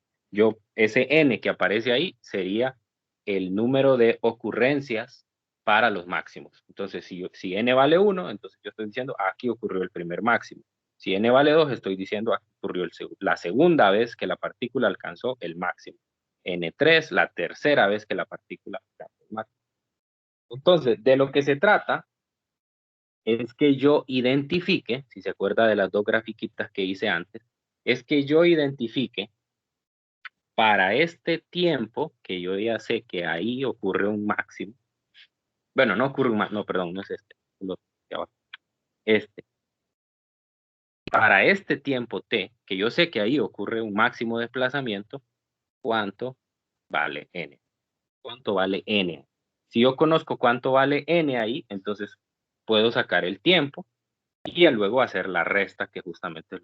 ese n que aparece ahí sería el número de ocurrencias para los máximos. Entonces, si n vale 1, entonces yo estoy diciendo, aquí ocurrió el primer máximo. Si n vale 2, estoy diciendo, aquí ocurrió la segunda vez que la partícula alcanzó el máximo. n3, la tercera vez que la partícula alcanzó el máximo. Entonces, de lo que se trata es que yo identifique, si se acuerda de las dos grafiquitas que hice antes, es que yo identifique para este tiempo, que yo ya sé que ahí ocurre un máximo. Bueno, no ocurre un máximo, no, perdón, no es este. Este. Para este tiempo t, que yo sé que ahí ocurre un máximo desplazamiento, ¿cuánto vale n? ¿Cuánto vale n? Si yo conozco cuánto vale n ahí, entonces puedo sacar el tiempo y luego hacer la resta, que justamente es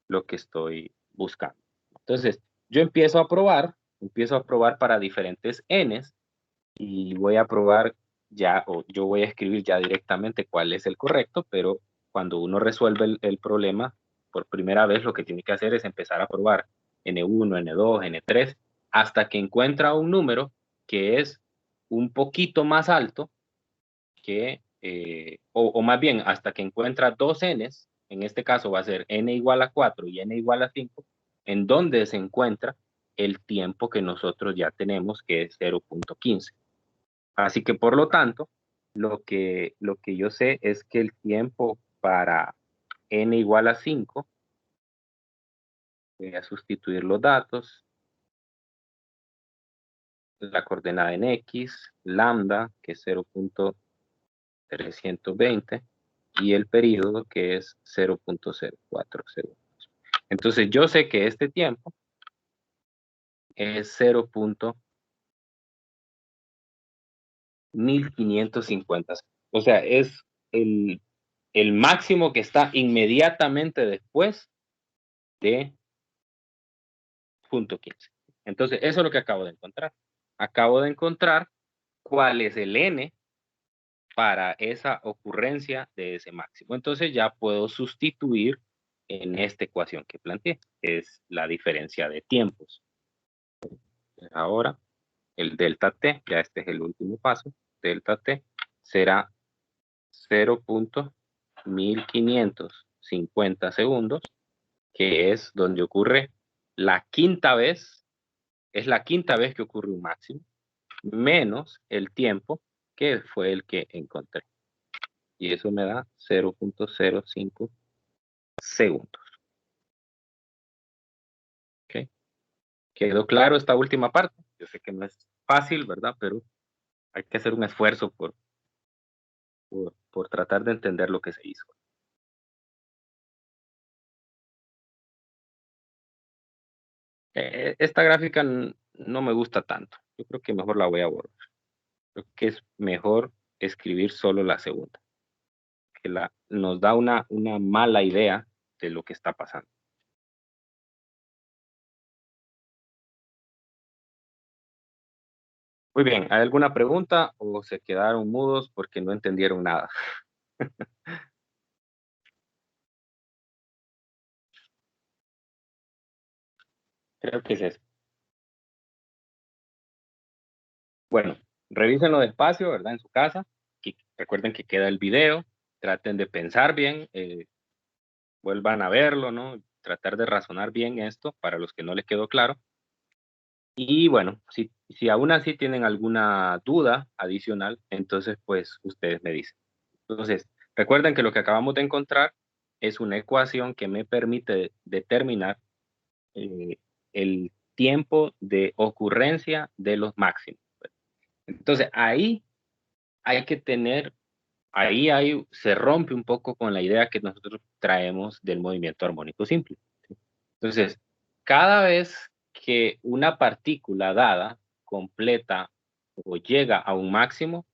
lo que estoy buscando. Entonces, yo empiezo a probar para diferentes n's y voy a probar ya, o yo voy a escribir ya directamente cuál es el correcto, pero cuando uno resuelve el problema, por primera vez lo que tiene que hacer es empezar a probar N1, N2, N3, hasta que encuentra un número que es un poquito más alto que, o más bien, hasta que encuentra dos n's, en este caso va a ser n igual a 4 y n igual a 5, en donde se encuentra el tiempo que nosotros ya tenemos, que es 0.15. Así que, por lo tanto, lo que yo sé es que el tiempo para n igual a 5, voy a sustituir los datos, la coordenada en x, lambda, que es 0.320, y el periodo, que es 0.04 segundos. Entonces, yo sé que este tiempo es 0.1550. O sea, es el máximo que está inmediatamente después de punto 15. Entonces, eso es lo que acabo de encontrar. Acabo de encontrar cuál es el n para esa ocurrencia de ese máximo. Entonces, ya puedo sustituir en esta ecuación que planteé, que es la diferencia de tiempos. Ahora, el delta t, ya este es el último paso, delta t será 0.1550 segundos, que es donde ocurre la quinta vez, es la quinta vez que ocurre un máximo, menos el tiempo que fue el que encontré. Y eso me da 0.05 segundos. ¿Ok? ¿Quedó claro esta última parte? Yo sé que no es fácil, ¿verdad? Pero hay que hacer un esfuerzo por tratar de entender lo que se hizo. Esta gráfica no me gusta tanto. Yo creo que mejor la voy a borrar. Creo que es mejor escribir solo la segunda, que nos da una mala idea de lo que está pasando. Muy bien, ¿hay alguna pregunta o se quedaron mudos porque no entendieron nada? Creo que es eso. Bueno, revísenlo despacio, ¿verdad? En su casa. Recuerden que queda el video. Traten de pensar bien. Vuelvan a verlo, ¿no? Tratar de razonar bien esto para los que no les quedó claro. Y bueno, si aún así tienen alguna duda adicional, entonces pues ustedes me dicen. Entonces, recuerden que lo que acabamos de encontrar es una ecuación que me permite determinar el tiempo de ocurrencia de los máximos. Entonces, ahí hay que tener, se rompe un poco con la idea que nosotros traemos del movimiento armónico simple. Entonces, cada vez que una partícula dada completa o llega a un máximo,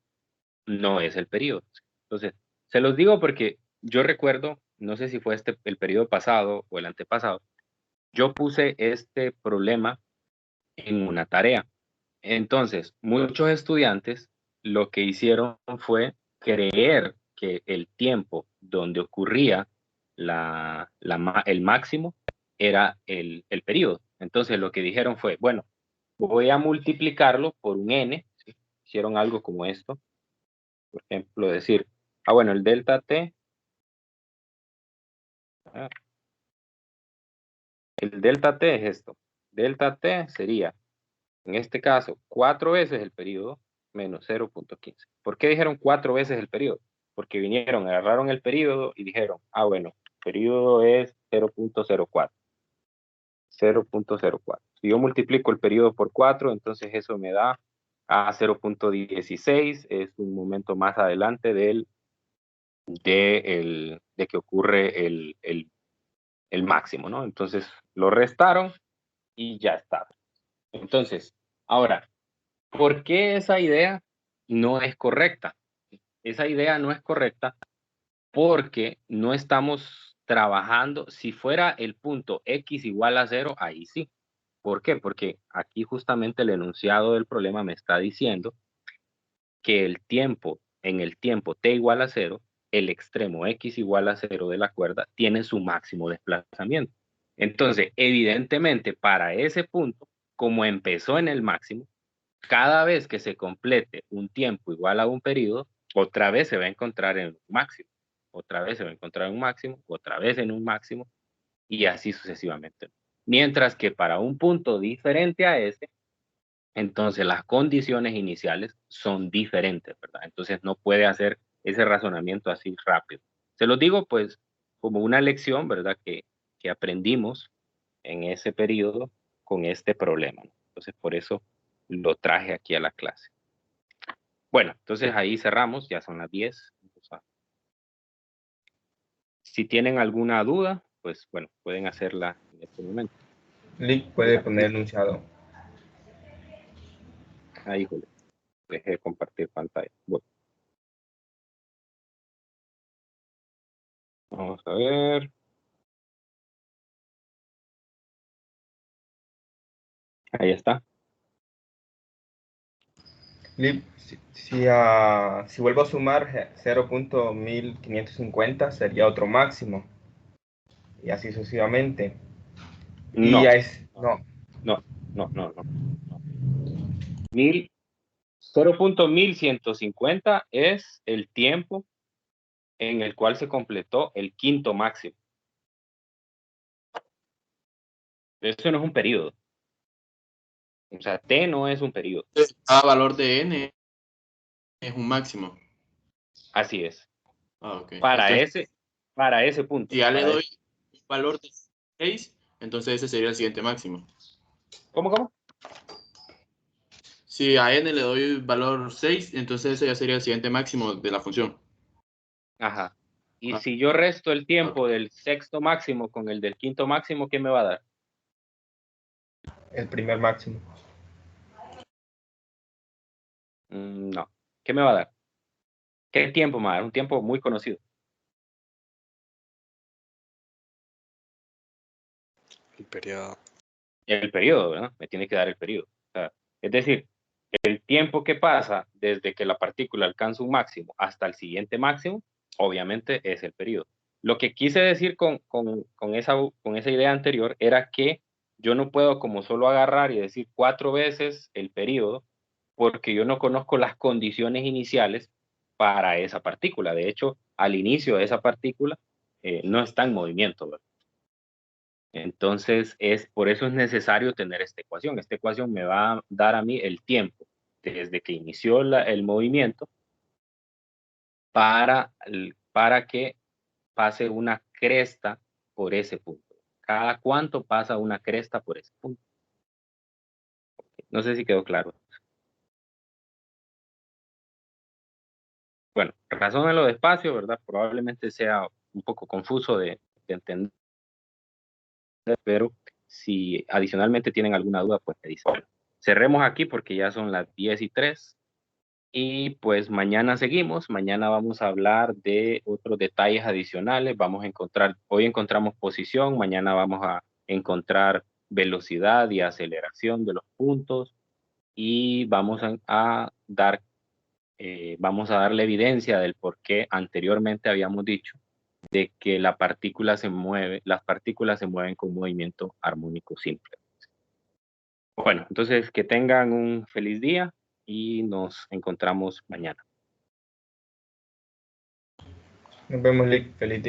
no es el periodo. Entonces, se los digo porque yo recuerdo, no sé si fue el periodo pasado o el antepasado, yo puse este problema en una tarea. Entonces, muchos estudiantes lo que hicieron fue creer que el tiempo donde ocurría el máximo era el periodo. Entonces, lo que dijeron fue, bueno, voy a multiplicarlo por un n. ¿Sí? Hicieron algo como esto. Por ejemplo, decir, bueno, el delta t, el delta t es esto. Delta t sería, en este caso, 4 veces el periodo menos 0.15. ¿Por qué dijeron 4 veces el periodo? Porque vinieron, agarraron el periodo y dijeron, bueno, el periodo es 0.04. 0.04. Si yo multiplico el periodo por 4, entonces eso me da a 0.16, es un momento más adelante de que ocurre el máximo, ¿no? Entonces lo restaron y ya está. Entonces, ahora, ¿por qué esa idea no es correcta? Esa idea no es correcta porque no estamos trabajando. Si fuera el punto X igual a 0, ahí sí. ¿Por qué? Porque aquí justamente el enunciado del problema me está diciendo que en el tiempo t igual a 0, el extremo x igual a 0 de la cuerda tiene su máximo desplazamiento. Entonces, evidentemente, para ese punto, como empezó en el máximo, cada vez que se complete un tiempo igual a un periodo, otra vez se va a encontrar en un máximo, otra vez se va a encontrar en un máximo, otra vez en un máximo, y así sucesivamente. Mientras que para un punto diferente a ese, entonces las condiciones iniciales son diferentes, ¿verdad? Entonces no puede hacer ese razonamiento así rápido. Se lo digo pues como una lección, ¿verdad? Que aprendimos en ese periodo con este problema, ¿no? Entonces por eso lo traje aquí a la clase. Bueno, entonces ahí cerramos, ya son las 10. Si tienen alguna duda, pues bueno, pueden hacerla en este momento. Lick puede poner enunciado. Ahí, híjole, dejé de compartir pantalla. Bueno. Vamos a ver. Ahí está. Lick, si vuelvo a sumar 0.1550 sería otro máximo. Y así sucesivamente. No. Y no. No. 0.1150 es el tiempo en el cual se completó el quinto máximo. Eso no es un periodo. O sea, T no es un periodo. Cada valor de n es un máximo. Así es. Ok. Para Entonces, ese punto. si ya le para doy un valor de 6, entonces ese sería el siguiente máximo. ¿Cómo? Si a n le doy valor 6, entonces ese ya sería el siguiente máximo de la función. Ajá. Y Ah. si yo resto el tiempo del sexto máximo con el del quinto máximo, ¿qué me va a dar? El primer máximo. No. ¿Qué me va a dar? ¿Qué tiempo me va a dar? Un tiempo muy conocido. El periodo. El periodo, ¿verdad? Me tiene que dar el periodo. O sea, es decir, el tiempo que pasa desde que la partícula alcanza un máximo hasta el siguiente máximo, obviamente es el periodo. Lo que quise decir con esa idea anterior era que yo no puedo como solo agarrar y decir 4 veces el periodo, porque yo no conozco las condiciones iniciales para esa partícula. De hecho, al inicio de esa partícula no está en movimiento, ¿verdad? Entonces, por eso es necesario tener esta ecuación. Esta ecuación me va a dar a mí el tiempo desde que inició el movimiento para que pase una cresta por ese punto. ¿Cada cuánto pasa una cresta por ese punto? No sé si quedó claro. Bueno, razónenlo despacio, ¿verdad? Probablemente sea un poco confuso de entender, pero si adicionalmente tienen alguna duda, pues me dicen. Bueno, cerremos aquí porque ya son las 10:03. Y pues mañana seguimos, mañana vamos a hablar de otros detalles adicionales, hoy encontramos posición, mañana vamos a encontrar velocidad y aceleración de los puntos y vamos a darle evidencia del por qué anteriormente habíamos dicho de que las partículas se mueven con movimiento armónico simple. Bueno, entonces que tengan un feliz día y nos encontramos mañana. Nos vemos, Lick. Feliz día.